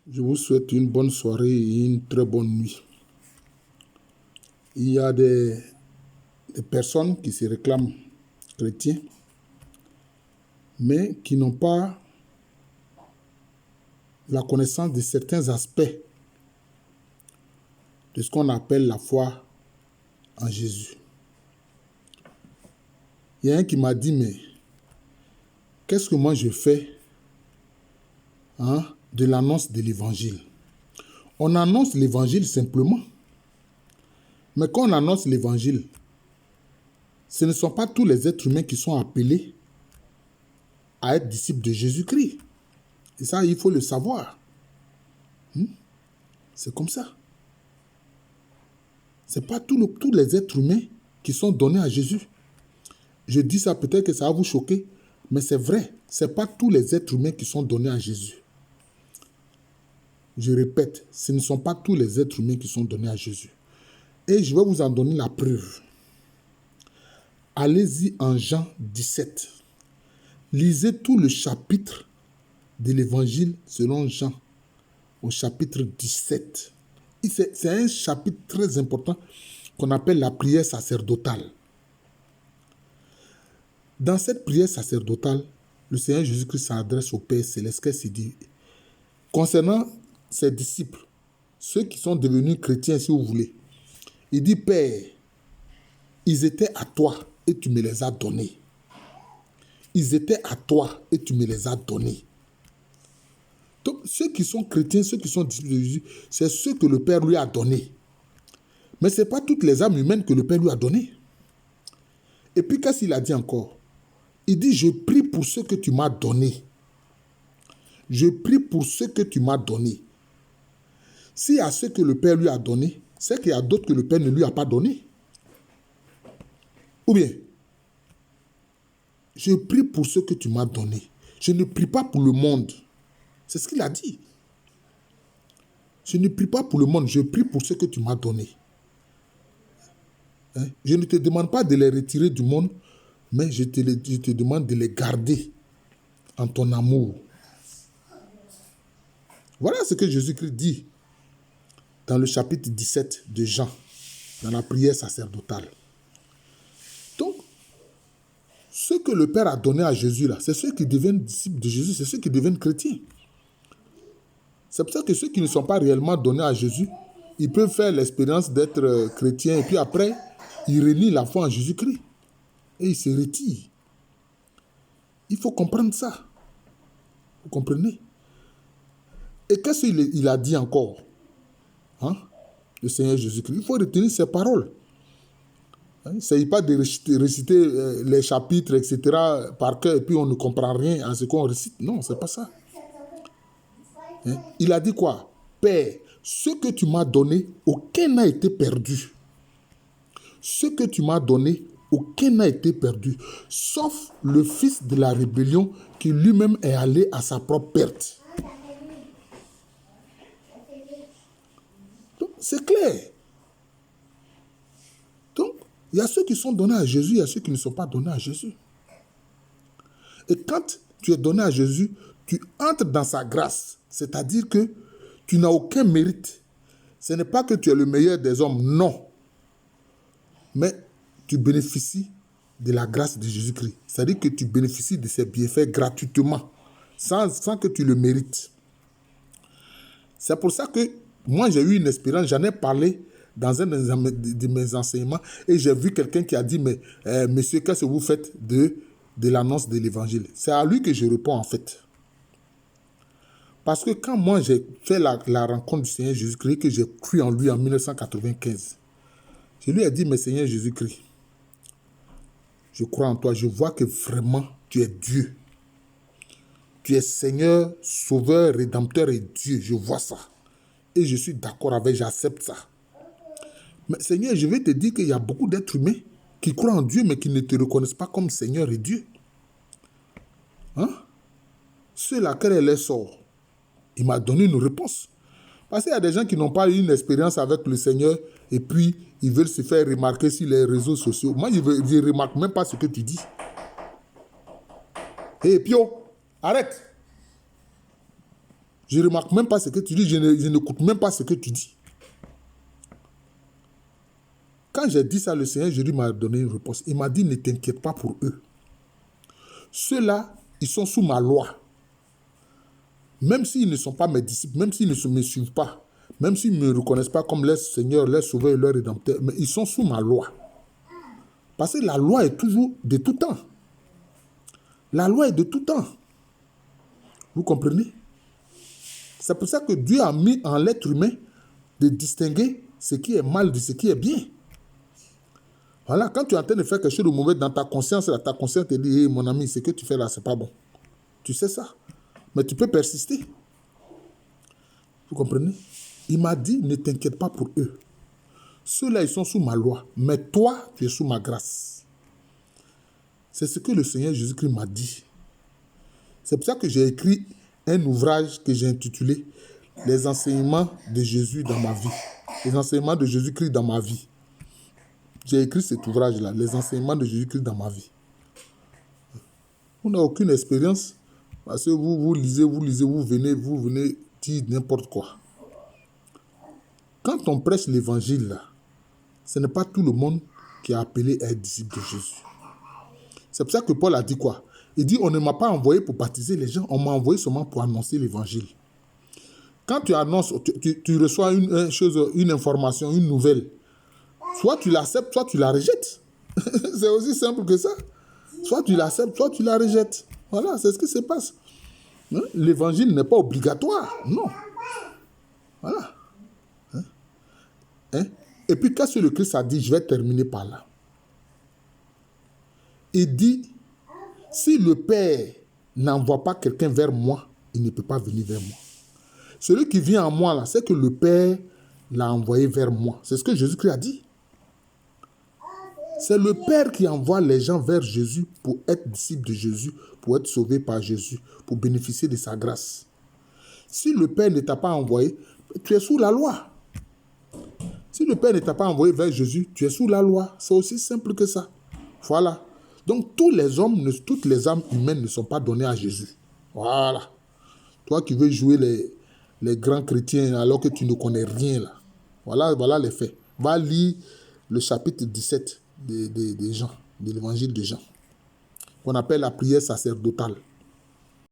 Je vous souhaite une bonne soirée et une très bonne nuit. Il y a des personnes qui se réclament chrétiens, mais qui n'ont pas la connaissance de certains aspects de ce qu'on appelle la foi en Jésus. Il y a un qui m'a dit, mais qu'est-ce que moi je fais de l'annonce de l'évangile? On annonce l'évangile simplement. Mais quand on annonce l'évangile, ce ne sont pas tous les êtres humains qui sont appelés à être disciples de Jésus-Christ. Et ça, il faut le savoir. C'est comme ça. Ce n'est pas tous les êtres humains qui sont donnés à Jésus. Je dis ça, peut-être que ça va vous choquer, mais c'est vrai. Ce n'est pas tous les êtres humains qui sont donnés à Jésus. Je répète, ce ne sont pas tous les êtres humains qui sont donnés à Jésus. Et je vais vous en donner la preuve. Allez-y en Jean 17. Lisez tout le chapitre de l'évangile selon Jean, au chapitre 17. C'est un chapitre très important qu'on appelle la prière sacerdotale. Dans cette prière sacerdotale, le Seigneur Jésus-Christ s'adresse au Père Céleste. Qu'est-ce qu'il dit? Concernant ses disciples, ceux qui sont devenus chrétiens, si vous voulez, il dit, Père, ils étaient à toi et tu me les as donnés. Ils étaient à toi et tu me les as donnés. Donc, ceux qui sont chrétiens, ceux qui sont disciples de Jésus, c'est ceux que le Père lui a donnés. Mais ce n'est pas toutes les âmes humaines que le Père lui a données. Et puis, qu'est-ce qu'il a dit encore? Il dit, je prie pour ceux que tu m'as donnés. Je prie pour ceux que tu m'as donnés. S'il y a ceux que le Père lui a donnés, c'est qu'il y a d'autres que le Père ne lui a pas donnés. Ou bien, je prie pour ceux que tu m'as donnés. Je ne prie pas pour le monde. C'est ce qu'il a dit. Je ne prie pas pour le monde, je prie pour ceux que tu m'as donnés. Je ne te demande pas de les retirer du monde, mais je te demande de les garder en ton amour. Voilà ce que Jésus-Christ dit dans le chapitre 17 de Jean, dans la prière sacerdotale. Donc, ceux que le Père a donné à Jésus, là, c'est ceux qui deviennent disciples de Jésus, c'est ceux qui deviennent chrétiens. C'est pour ça que ceux qui ne sont pas réellement donnés à Jésus, ils peuvent faire l'expérience d'être chrétiens et puis après, ils renient la foi en Jésus-Christ et ils se retirent. Il faut comprendre ça. Vous comprenez? Et qu'est-ce qu'il a dit encore? Le Seigneur Jésus-Christ. Il faut retenir ses paroles. Il ne s'agit pas de réciter les chapitres, etc. par cœur et puis on ne comprend rien à ce qu'on récite. Non, ce n'est pas ça. Il a dit quoi? Père, ce que tu m'as donné, aucun n'a été perdu. Ce que tu m'as donné, aucun n'a été perdu, sauf le fils de la rébellion qui lui-même est allé à sa propre perte. Donc, c'est clair. Donc, il y a ceux qui sont donnés à Jésus, il y a ceux qui ne sont pas donnés à Jésus. Et quand tu es donné à Jésus, tu entres dans sa grâce. C'est-à-dire que tu n'as aucun mérite. Ce n'est pas que tu es le meilleur des hommes, non. Mais tu bénéficies de la grâce de Jésus-Christ. C'est-à-dire que tu bénéficies de ses bienfaits gratuitement, sans que tu le mérites. C'est pour ça que moi, j'ai eu une expérience, j'en ai parlé dans un de mes enseignements, et j'ai vu quelqu'un qui a dit, mais monsieur, qu'est-ce que vous faites de l'annonce de l'évangile? C'est à lui que je réponds en fait. Parce que quand moi j'ai fait la rencontre du Seigneur Jésus-Christ, que j'ai cru en lui en 1995, je lui ai dit, mais Seigneur Jésus-Christ, je crois en toi, je vois que vraiment tu es Dieu. Tu es Seigneur, Sauveur, Rédempteur et Dieu, je vois ça. Et je suis d'accord avec, j'accepte ça. Mais Seigneur, je vais te dire qu'il y a beaucoup d'êtres humains qui croient en Dieu, mais qui ne te reconnaissent pas comme Seigneur et Dieu. Ceux-là, quel les sort? Il m'a donné une réponse. Parce qu'il y a des gens qui n'ont pas eu une expérience avec le Seigneur et puis ils veulent se faire remarquer sur les réseaux sociaux. Moi, je ne remarque même pas ce que tu dis. Hé, Pio, arrête. Je ne remarque même pas ce que tu dis, je n'écoute même pas ce que tu dis. Quand j'ai dit ça, le Seigneur Jésus m'a donné une réponse. Il m'a dit, ne t'inquiète pas pour eux. Ceux-là, ils sont sous ma loi. Même s'ils ne sont pas mes disciples, même s'ils ne me suivent pas, même s'ils ne me reconnaissent pas comme leur Seigneur, leur Sauveur et leur Rédempteur, mais ils sont sous ma loi. Parce que la loi est toujours de tout temps. La loi est de tout temps. Vous comprenez? C'est pour ça que Dieu a mis en l'être humain de distinguer ce qui est mal de ce qui est bien. Voilà, quand tu es en train de faire quelque chose de mauvais dans ta conscience, là, ta conscience te dit, hey, mon ami, ce que tu fais là, c'est pas bon. Tu sais ça. Mais tu peux persister. Vous comprenez? Il m'a dit, ne t'inquiète pas pour eux. Ceux-là, ils sont sous ma loi. Mais toi, tu es sous ma grâce. C'est ce que le Seigneur Jésus-Christ m'a dit. C'est pour ça que j'ai écrit un ouvrage que j'ai intitulé « Les enseignements de Jésus dans ma vie ». Les enseignements de Jésus-Christ dans ma vie. J'ai écrit cet ouvrage-là, « Les enseignements de Jésus-Christ dans ma vie ». Vous n'avez aucune expérience parce que vous lisez, vous venez dire n'importe quoi. Quand on prêche l'évangile, là, ce n'est pas tout le monde qui est appelé à être disciple de Jésus. C'est pour ça que Paul a dit quoi? Il dit, on ne m'a pas envoyé pour baptiser les gens, on m'a envoyé seulement pour annoncer l'évangile. Quand tu annonces, tu reçois une information, une nouvelle, soit tu l'acceptes, soit tu la rejettes. C'est aussi simple que ça. Soit tu l'acceptes, soit tu la rejettes. Voilà, c'est ce qui se passe. Hein? L'évangile n'est pas obligatoire, non. Voilà. Hein? Et puis, qu'est-ce que le Christ a dit? Je vais terminer par là. Il dit, si le Père n'envoie pas quelqu'un vers moi, il ne peut pas venir vers moi. Celui qui vient en moi, là, c'est que le Père l'a envoyé vers moi. C'est ce que Jésus-Christ a dit. C'est le Père qui envoie les gens vers Jésus pour être disciples de Jésus, pour être sauvés par Jésus, pour bénéficier de sa grâce. Si le Père ne t'a pas envoyé, tu es sous la loi. Si le Père ne t'a pas envoyé vers Jésus, tu es sous la loi. C'est aussi simple que ça. Voilà. Donc, tous les hommes, toutes les âmes humaines ne sont pas données à Jésus. Voilà. Toi qui veux jouer les grands chrétiens alors que tu ne connais rien là. Voilà les faits. Va lire le chapitre 17 de Jean, de l'évangile de Jean, qu'on appelle la prière sacerdotale.